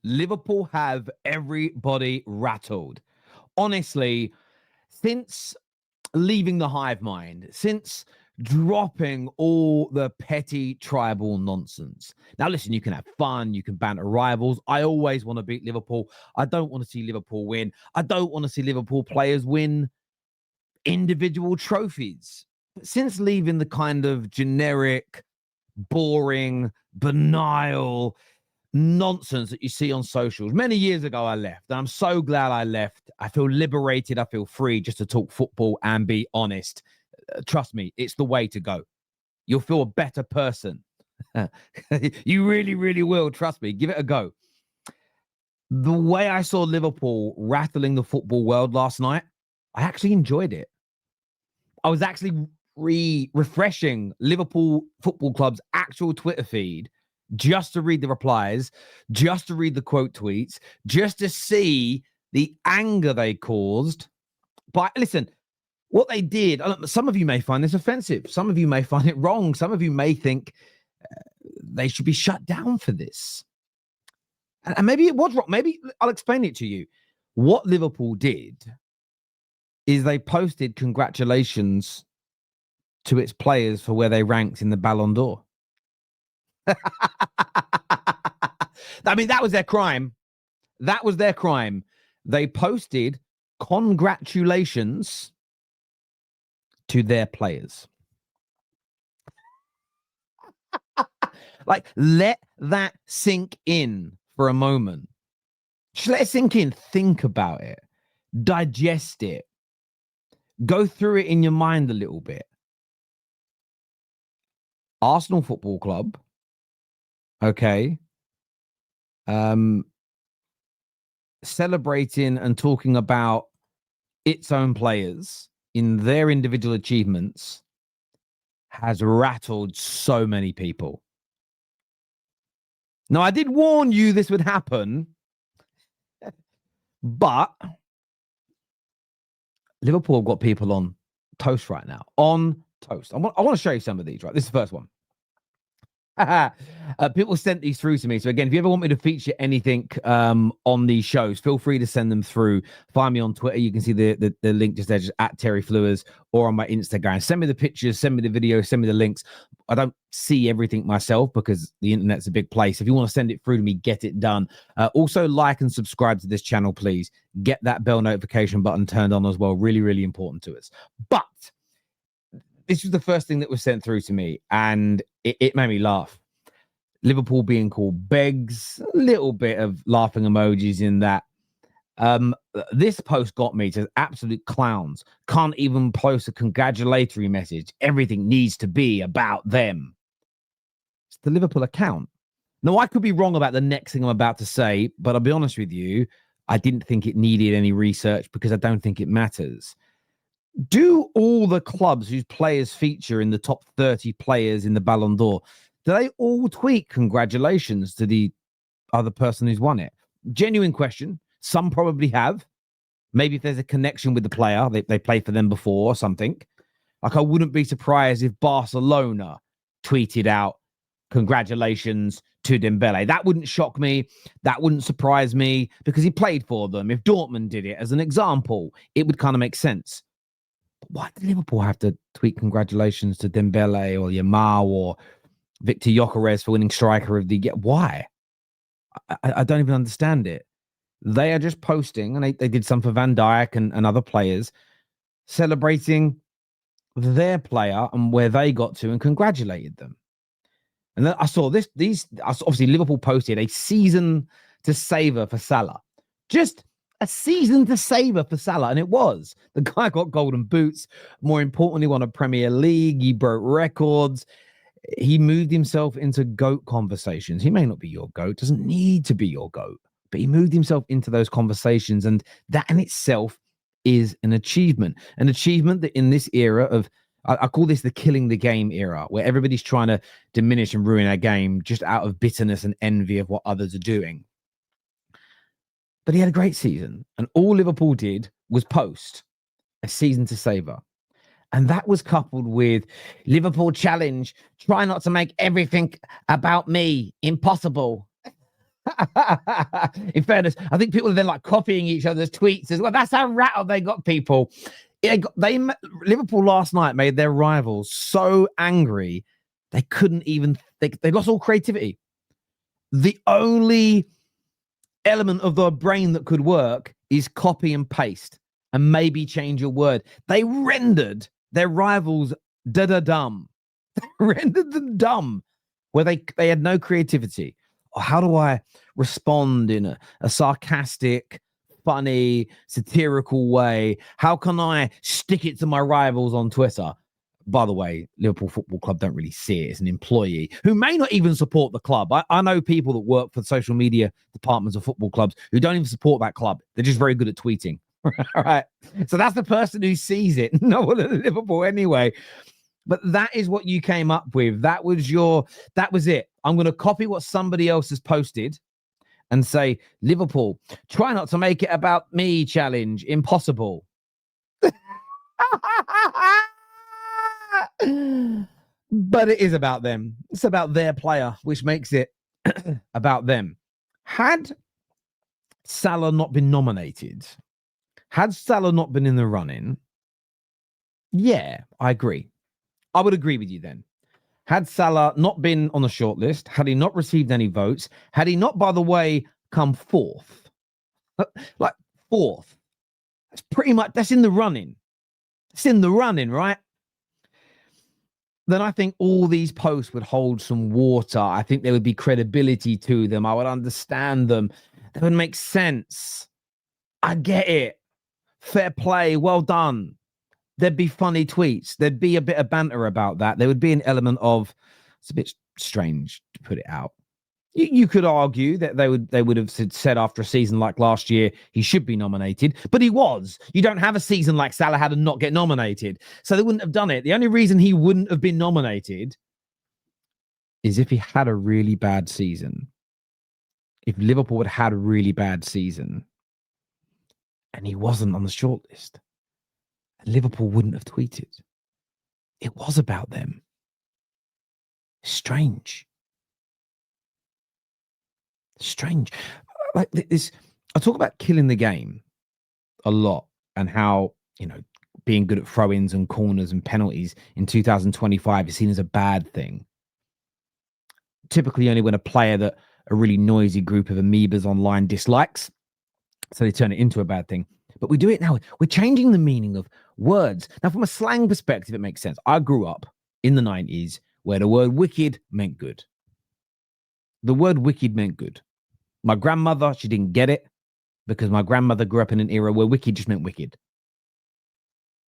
Liverpool have everybody rattled. Honestly, since leaving the hive mind, since dropping all the petty tribal nonsense. Now, listen, you can have fun, you can banter rivals. I always want to beat Liverpool. I don't want to see Liverpool win. I don't want to see Liverpool players win individual trophies. But since leaving the kind of generic, boring, banal nonsense that you see on socials. Many years ago, I left, and I'm so glad I left. I feel liberated. I feel free just to talk football and be honest. Trust me, it's the way to go. You'll feel a better person. You really, really will. Trust me. Give it a go. The way I saw Liverpool rattling the football world last night, I actually enjoyed it. I was actually refreshing Liverpool Football Club's actual Twitter feed just to read the replies, just to read the quote tweets, just to see the anger they caused. But listen, what they did, some of you may find this offensive. Some of you may find it wrong. Some of you may think they should be shut down for this. And maybe it was wrong. Maybe I'll explain it to you. What Liverpool did is they posted congratulations to its players for where they ranked in the Ballon d'Or. I mean, that was their crime. That was their crime. They posted congratulations to their players. Like, let that sink in for a moment. Just let it sink in. Think about it. Digest it. Go through it in your mind a little bit. Arsenal Football Club. Okay. Celebrating and talking about its own players in their individual achievements has rattled so many people. Now, I did warn you this would happen, but Liverpool have got people on toast right now. On toast. I want to show you some of these, right? This is the first one. People sent these through to me. So again, if you ever want me to feature anything on these shows, feel free to send them through. Find me on Twitter. You can see the link just there, just at Terry Flewers, or on my Instagram. Send me the pictures, send me the videos, send me the links. I don't see everything myself because the internet's a big place. If you want to send it through to me, get it done. Also, like and subscribe to this channel, please. Get that bell notification button turned on as well. Really, really important to us. But this was the first thing that was sent through to me, and it made me laugh. Liverpool being called begs, a little bit of laughing emojis in that. This post got me to absolute clowns. Can't even post a congratulatory message. Everything needs to be about them. It's the Liverpool account. Now, I could be wrong about the next thing I'm about to say, but I'll be honest with you, I didn't think it needed any research because I don't think it matters. Do all the clubs whose players feature in the top 30 players in the Ballon d'Or, do they all tweet congratulations to the other person who's won it? Genuine question. Some probably have. Maybe if there's a connection with the player, they played for them before or something. Like, I wouldn't be surprised if Barcelona tweeted out congratulations to Dembele. That wouldn't shock me. That wouldn't surprise me because he played for them. If Dortmund did it as an example, it would kind of make sense. Why did Liverpool have to tweet congratulations to Dembele or Yamal or Victor Gyökeres for winning striker of the year? Why? I don't even understand it. They are just posting, and they did some for Van Dijk and other players, celebrating their player and where they got to and congratulated them. And then I saw these obviously Liverpool posted a season to savor for Salah. Just a season to savor for Salah, and it was. The guy got golden boots. More importantly, won a Premier League. He broke records. He moved himself into GOAT conversations. He may not be your GOAT, doesn't need to be your GOAT, but he moved himself into those conversations, and that in itself is an achievement that in this era of, I call this the killing the game era, where everybody's trying to diminish and ruin our game just out of bitterness and envy of what others are doing. But he had a great season, and all Liverpool did was post a season to savor. And that was coupled with Liverpool challenge, try not to make everything about me. Impossible. In fairness, I think people are then like copying each other's tweets as well. That's how rattled they got people. Liverpool last night made their rivals so angry they couldn't even. They lost all creativity. The only element of their brain that could work is copy and paste and maybe change your word. They rendered their rivals dumb. Rendered them dumb, where they had no creativity. How do I respond in a sarcastic, funny, satirical way? How can I stick it to my rivals on Twitter? By the way, Liverpool Football Club don't really see it as an employee who may not even support the club. I know people that work for social media departments of football clubs who don't even support that club. They're just very good at tweeting. All right. So that's the person who sees it. No one at Liverpool anyway. But that is what you came up with. That was it. I'm going to copy what somebody else has posted and say, Liverpool, try not to make it about me challenge. Impossible. But it is about them. It's about their player, which makes it about them. Had Salah not been nominated, had Salah not been in the running, yeah, I agree. I would agree with you then. Had Salah not been on the shortlist, had he not received any votes, had he not, by the way, come fourth, like fourth, that's pretty much, that's in the running. It's in the running, right? Then I think all these posts would hold some water. I think there would be credibility to them. I would understand them. They would make sense. I get it. Fair play. Well done. There'd be funny tweets. There'd be a bit of banter about that. There would be an element of, it's a bit strange to put it out. You could argue that they would have said after a season like last year, he should be nominated, but he was. You don't have a season like Salah had and not get nominated. So they wouldn't have done it. The only reason he wouldn't have been nominated is if he had a really bad season. If Liverpool had a really bad season and he wasn't on the shortlist, Liverpool wouldn't have tweeted. It was about them. Strange. Like this, I talk about killing the game a lot and how, being good at throw-ins and corners and penalties in 2025 is seen as a bad thing. Typically only when a player that a really noisy group of amoebas online dislikes, so they turn it into a bad thing. But we do it now. We're changing the meaning of words. Now, from a slang perspective, it makes sense. I grew up in the 90s where the word wicked meant good. The word wicked meant good. My grandmother, she didn't get it because my grandmother grew up in an era where wicked just meant wicked.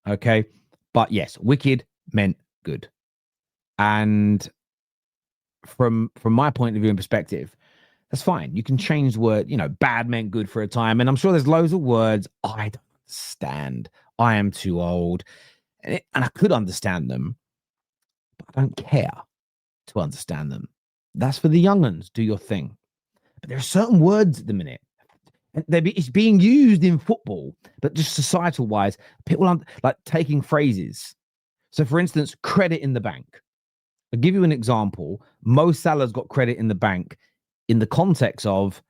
Okay? But yes, wicked meant good. And from my point of view and perspective, that's fine. You can change the word, bad meant good for a time. And I'm sure there's loads of words I don't understand. I am too old. And I could understand them, but I don't care to understand them. That's for the young uns. Do your thing. But there are certain words at the minute. And it's being used in football, but just societal wise, people aren't like taking phrases. So, for instance, credit in the bank. I'll give you an example. Mo Salah's got credit in the bank in the context of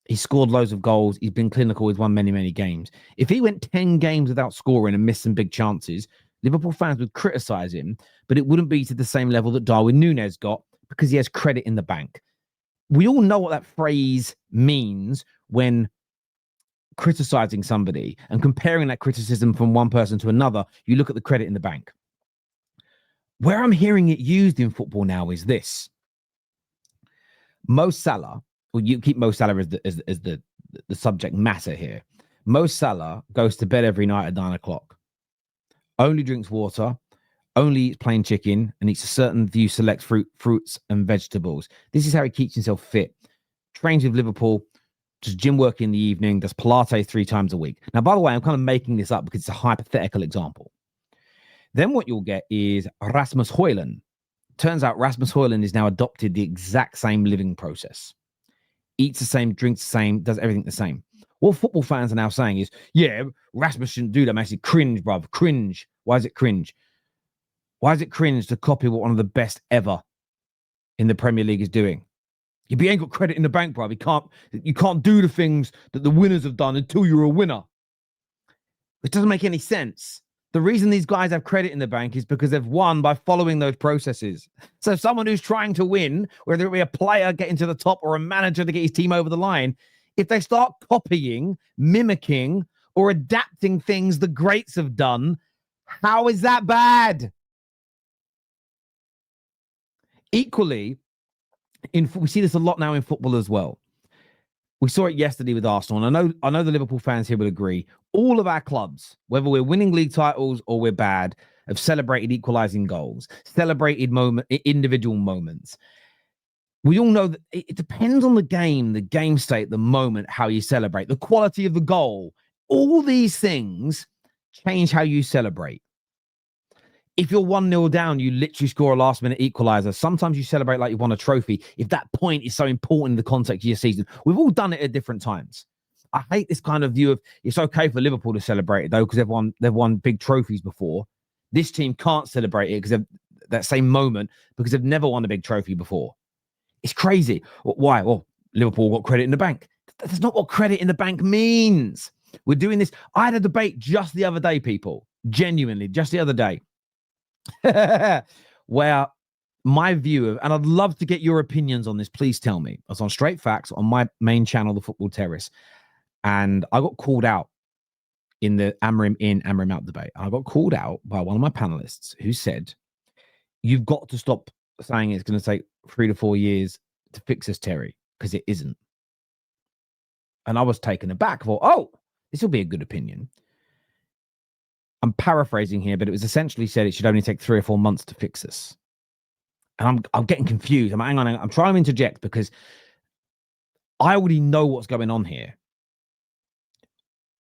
he scored loads of goals. He's been clinical. He's won many, many games. If he went 10 games without scoring and missed some big chances, Liverpool fans would criticize him, but it wouldn't be to the same level that Darwin Núñez got because he has credit in the bank. We all know what that phrase means when criticizing somebody and comparing that criticism from one person to another. You look at the credit in the bank. Where I'm hearing it used in football now is this. Mo Salah, well, you keep Mo Salah as the subject matter here. Mo Salah goes to bed every night at 9 o'clock. Only drinks water, only eats plain chicken, and eats a certain few select fruits and vegetables. This is how he keeps himself fit. Trains with Liverpool, does gym work in the evening, does Pilates 3 times a week. Now, by the way, I'm kind of making this up because it's a hypothetical example. Then what you'll get is Rasmus Højlund. Turns out Rasmus Højlund has now adopted the exact same living process. Eats the same, drinks the same, does everything the same. What football fans are now saying is, yeah, Rasmus shouldn't do that. Man, it's cringe, bruv. Cringe. Why is it cringe? Why is it cringe to copy what one of the best ever in the Premier League is doing? You ain't got credit in the bank, bro. You can't do the things that the winners have done until you're a winner. It doesn't make any sense. The reason these guys have credit in the bank is because they've won by following those processes. So someone who's trying to win, whether it be a player getting to the top or a manager to get his team over the line, if they start copying, mimicking, or adapting things the greats have done, how is that bad? Equally, we see this a lot now in football as well. We saw it yesterday with Arsenal, and I know the Liverpool fans here will agree. All of our clubs, whether we're winning league titles or we're bad, have celebrated equalising goals, celebrated individual moments. We all know that it depends on the game state, the moment, how you celebrate, the quality of the goal. All these things change how you celebrate. If you're 1-0 down, you literally score a last-minute equaliser. Sometimes you celebrate like you've won a trophy. If that point is so important in the context of your season, we've all done it at different times. I hate this kind of view of it's okay for Liverpool to celebrate it though because they've won big trophies before. This team can't celebrate it because that same moment because they've never won a big trophy before. It's crazy. Why? Well, Liverpool got credit in the bank. That's not what credit in the bank means. We're doing this. I had a debate just the other day, people. Genuinely, just the other day. Where my view of, and I'd love to get your opinions on this, please tell me. I was on Straight Facts on my main channel, the Football Terrace, and I got called out in the Amorim in, Amorim out debate. I got called out by one of my panelists who said, you've got to stop saying it's going to take 3 to 4 years to fix this, Terry, because it isn't. And I was taken aback. I thought, oh, this will be a good opinion. I'm paraphrasing here, but it was essentially said it should only take 3 or 4 months to fix this. And I'm getting confused. Hang on. I'm trying to interject because I already know what's going on here.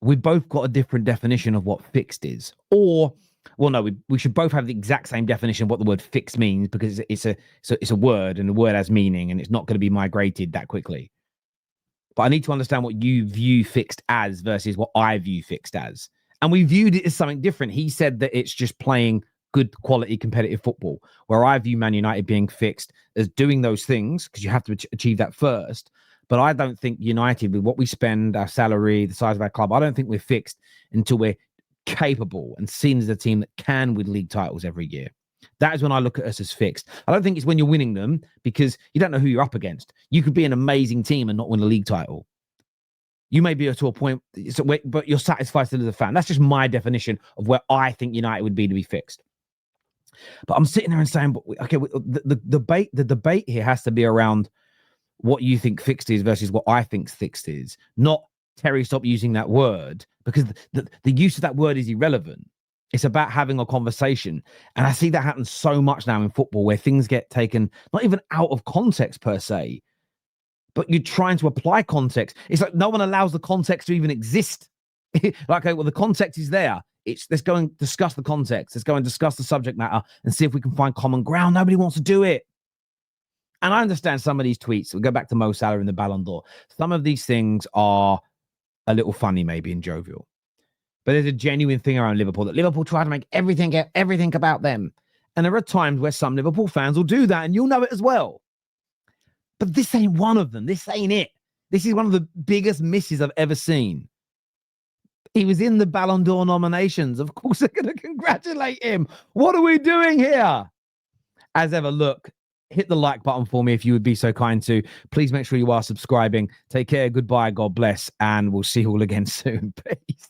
We've both got a different definition of what fixed is. Or, well, no, we should both have the exact same definition of what the word fixed means because it's a word and the word has meaning and it's not going to be migrated that quickly. But I need to understand what you view fixed as versus what I view fixed as. And we viewed it as something different. He said that it's just playing good quality competitive football, where I view Man United being fixed as doing those things because you have to achieve that first. But I don't think United, with what we spend, our salary, the size of our club, I don't think we're fixed until we're capable and seen as a team that can win league titles every year. That is when I look at us as fixed. I don't think it's when you're winning them because you don't know who you're up against. You could be an amazing team and not win a league title. You may be to a point, but you're satisfied still as a fan. That's just my definition of where I think United would be to be fixed. But I'm sitting there and saying, okay, the debate here has to be around what you think fixed is versus what I think fixed is. Not, Terry, stop using that word, because the use of that word is irrelevant. It's about having a conversation. And I see that happen so much now in football where things get taken, not even out of context per se, but you're trying to apply context. It's like no one allows the context to even exist. Like, okay, well, the context is there. Let's go and discuss the context. Let's go and discuss the subject matter and see if we can find common ground. Nobody wants to do it. And I understand some of these tweets. We'll go back to Mo Salah and the Ballon d'Or. Some of these things are a little funny, maybe, and jovial. But there's a genuine thing around Liverpool that Liverpool try to make everything about them. And there are times where some Liverpool fans will do that, and you'll know it as well. But this ain't one of them. This ain't it. This is one of the biggest misses I've ever seen. He was in the Ballon d'Or nominations. Of course, they're going to congratulate him. What are we doing here? As ever, look, hit the like button for me if you would be so kind to. Please make sure you are subscribing. Take care. Goodbye. God bless. And we'll see you all again soon. Peace.